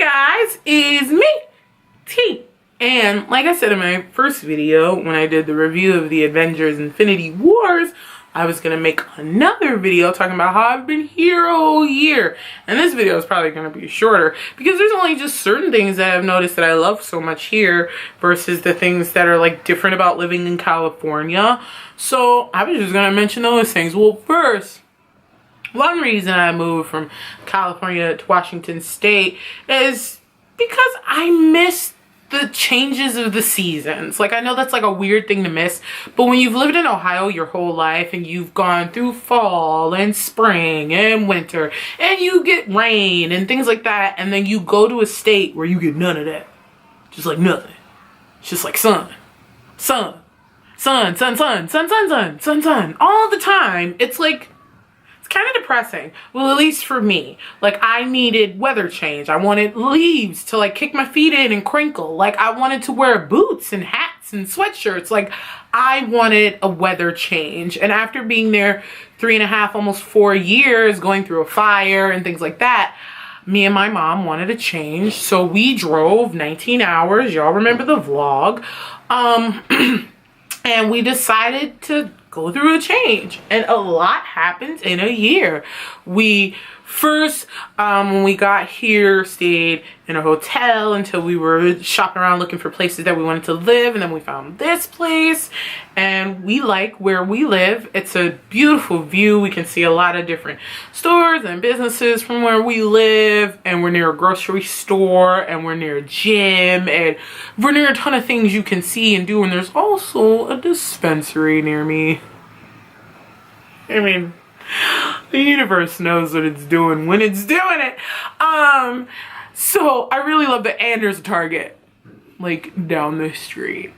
guys, it's me, T. And like I said in my first video, when I did the review of the Avengers Infinity Wars, I was going to make another video talking about how I've been here all year. And this video is probably going to be shorter because there's only just certain things that I've noticed that I love so much here versus the things that are like different about living in California. So I was just going to mention those things. Well, first, one reason I moved from California to Washington State is because I miss the changes of the seasons. Like, I know that's like a weird thing to miss, but when you've lived in Ohio your whole life and you've gone through fall and spring and winter and you get rain and things like that, and then you go to a state where you get none of that. Just like nothing. It's just like sun all the time. It's like, kind of depressing. Well, at least for me. Like, I needed weather change. I wanted leaves to like kick my feet in and crinkle. Like, I wanted to wear boots and hats and sweatshirts. Like, I wanted a weather change. And after being there 3.5, almost 4 years, going through a fire and things like that, me and my mom wanted a change. So we drove 19 hours. Y'all remember the vlog. And we decided to go through a change, and a lot happens in a year. We first, when we got here, stayed in a hotel until we were shopping around looking for places that we wanted to live, and then we found this place, and we like where we live. It's a beautiful view. We can see a lot of different stores and businesses from where we live, and we're near a grocery store, and we're near a gym, and we're near a ton of things you can see and do, and there's also a dispensary near me. I mean, the universe knows what it's doing when it's doing it. So I really love that. And there's a Target like down the street.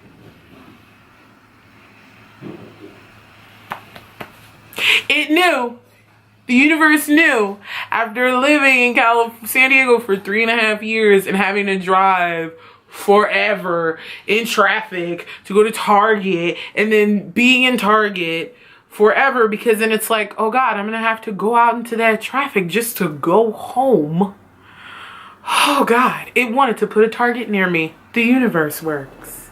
It knew. The universe knew after living in San Diego for 3.5 years and having to drive forever in traffic to go to Target, and then being in Target forever, because then it's like, oh God, I'm gonna have to go out into that traffic just to go home. Oh God, it wanted to put a Target near me. The universe works.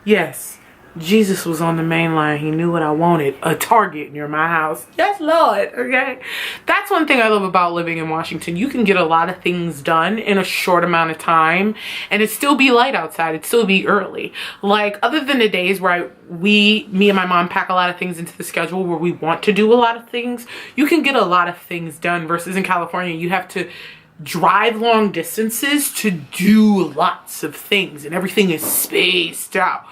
Yes, Jesus was on the main line. He knew what I wanted. A Target near my house. Yes, Lord. Okay. That's one thing I love about living in Washington. You can get a lot of things done in a short amount of time, and it still be light outside. It still be early. Like, other than the days where me and my mom pack a lot of things into the schedule where we want to do a lot of things, you can get a lot of things done, versus in California, you have to drive long distances to do lots of things, and everything is spaced out.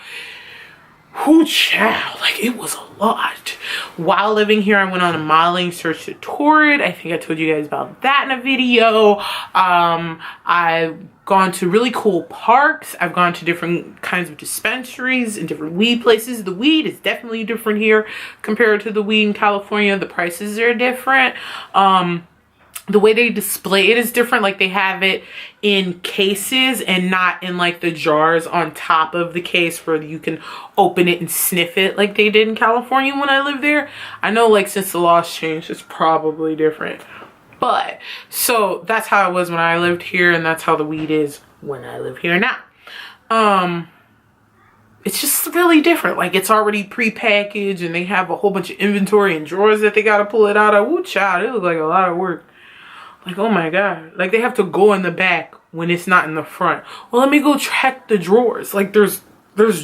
Whoo child, like, it was a lot. While living here, I went on a modeling search to Torrid. I think I told you guys about that in a video. I've gone to really cool parks. I've gone to different kinds of dispensaries and different weed places. The weed is definitely different here compared to the weed in California. The prices are different. The way they display it is different. Like, they have it in cases and not in like the jars on top of the case where you can open it and sniff it like they did in California when I lived there. I know, like, since the laws changed, it's probably different. But, so that's how it was when I lived here, and that's how the weed is when I live here now. It's just really different. Like, it's already pre-packaged, and they have a whole bunch of inventory and drawers that they gotta pull it out of. Woo child, it looks like a lot of work. Like, oh my God. Like, they have to go in the back when it's not in the front. Well, let me go check the drawers. Like, there's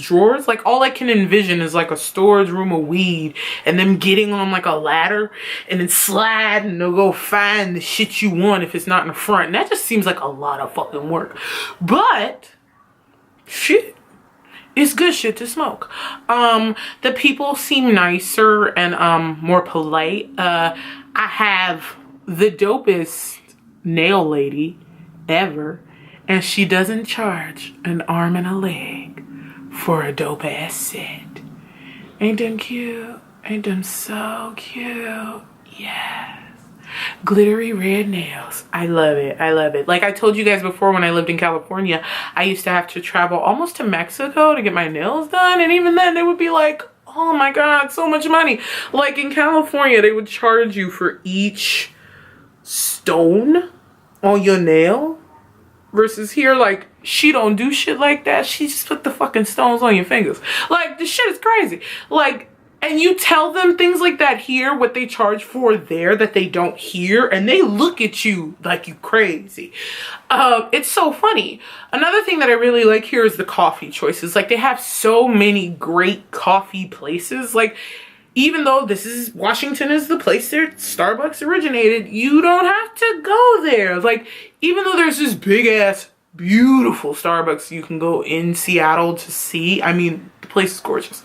drawers. Like, all I can envision is like a storage room of weed and them getting on like a ladder and then sliding to go find the shit you want if it's not in the front. And that just seems like a lot of fucking work. But shit, it's good shit to smoke. The people seem nicer and more polite. I have the dopest nail lady ever, and she doesn't charge an arm and a leg for a dope ass set. Ain't them cute? Ain't them so cute? Yes. Glittery red nails. I love it. I love it. Like I told you guys before, when I lived in California, I used to have to travel almost to Mexico to get my nails done, and even then they would be like, oh my God, so much money. Like in California, they would charge you for each stone on your nail Versus here, like, she don't do shit like that. She just put the fucking stones on your fingers. Like, this shit is crazy. Like, and you tell them things like that here, what they charge for there that they don't hear, and they look at you like you crazy. It's so funny. Another thing that I really like here is the coffee choices. Like, they have so many great coffee places. Like, even though this is, Washington is the place that Starbucks originated, you don't have to go there. Like, even though there's this big ass, beautiful Starbucks you can go in Seattle to see. I mean, the place is gorgeous.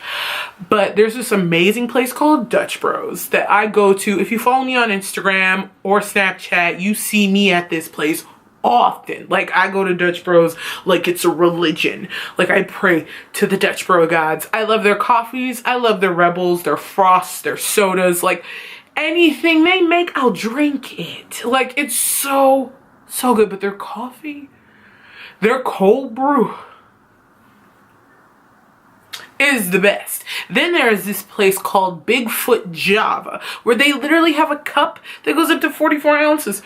But there's this amazing place called Dutch Bros that I go to. If you follow me on Instagram or Snapchat, you see me at this place often. Like, I go to Dutch Bros like it's a religion. Like, I pray to the Dutch Bro gods. I love their coffees. I love their Rebels, their Frosts, their sodas. Like, anything they make, I'll drink it. Like, it's so good. But their coffee, their cold brew is the best. Then there is this place called Bigfoot Java, where they literally have a cup that goes up to 44 ounces.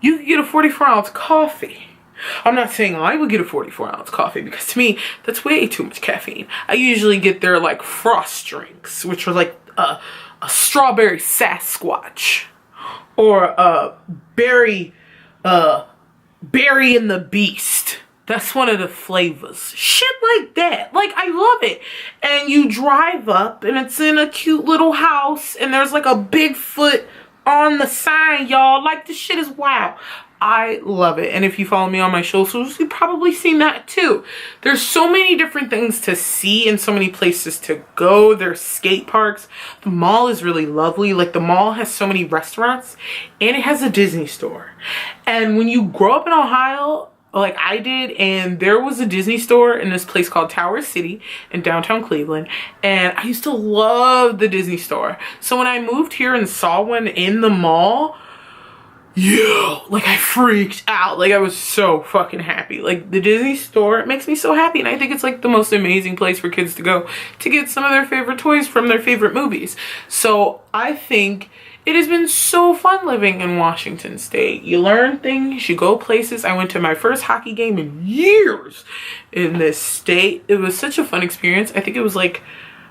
You can get a 44-ounce coffee. I'm not saying I would get a 44-ounce coffee, because to me, that's way too much caffeine. I usually get their, like, frost drinks, which are like a strawberry Sasquatch, or a berry and the Beast. That's one of the flavors. Shit like that. Like, I love it. And you drive up, and it's in a cute little house, and there's like a Bigfoot on the sign, y'all. Like, this shit is wow. I love it. And if you follow me on my socials, you've probably seen that too. There's so many different things to see and so many places to go. There's skate parks. The mall is really lovely. Like, the mall has so many restaurants, and it has a Disney store. And when you grow up in Ohio, like I did, and there was a Disney store in this place called Tower City in downtown Cleveland, and I used to love the Disney store. So when I moved here and saw one in the mall, yeah, like, I freaked out. Like, I was so fucking happy. Like, the Disney store, it makes me so happy, and I think it's like the most amazing place for kids to go to get some of their favorite toys from their favorite movies. So I think it has been so fun living in Washington State. You learn things, you go places. I went to my first hockey game in years in this state. It was such a fun experience. I think it was like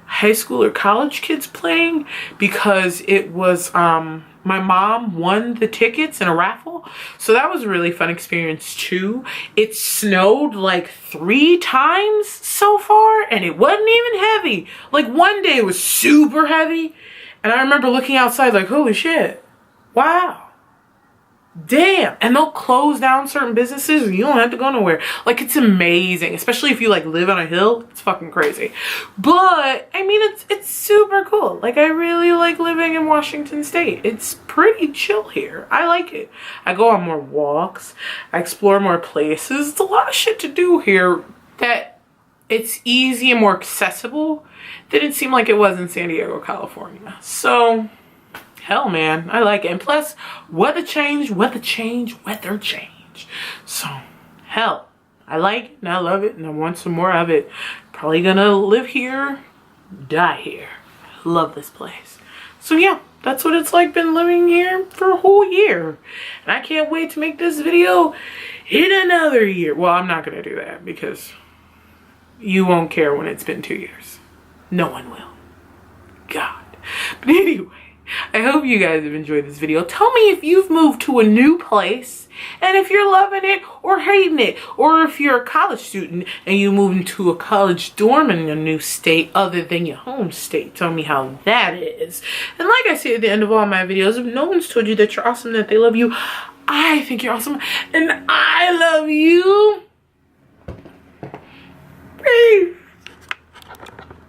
high school or college kids playing, because it was, my mom won the tickets in a raffle. So that was a really fun experience too. It snowed like 3 times so far, and it wasn't even heavy. Like, one day it was super heavy, and I remember looking outside like, holy shit, wow, damn. And they'll close down certain businesses and you don't have to go nowhere. Like, it's amazing, especially if you like live on a hill. It's fucking crazy. But I mean, it's super cool. Like, I really like living in Washington State. It's pretty chill here. I like it. I go on more walks. I explore more places. It's a lot of shit to do here that it's easy and more accessible than it seemed like it was in San Diego, California. So, hell, man, I like it. And plus, weather change. So, hell, I like it and I love it and I want some more of it. Probably gonna live here, die here. Love this place. So yeah, that's what it's like been living here for a whole year. And I can't wait to make this video in another year. Well, I'm not gonna do that because you won't care when it's been 2 years. No one will. God. But anyway, I hope you guys have enjoyed this video. Tell me if you've moved to a new place and if you're loving it or hating it. Or if you're a college student and you moved into a college dorm in a new state other than your home state. Tell me how that is. And like I say at the end of all my videos, if no one's told you that you're awesome, that they love you, I think you're awesome and I love you. Peace.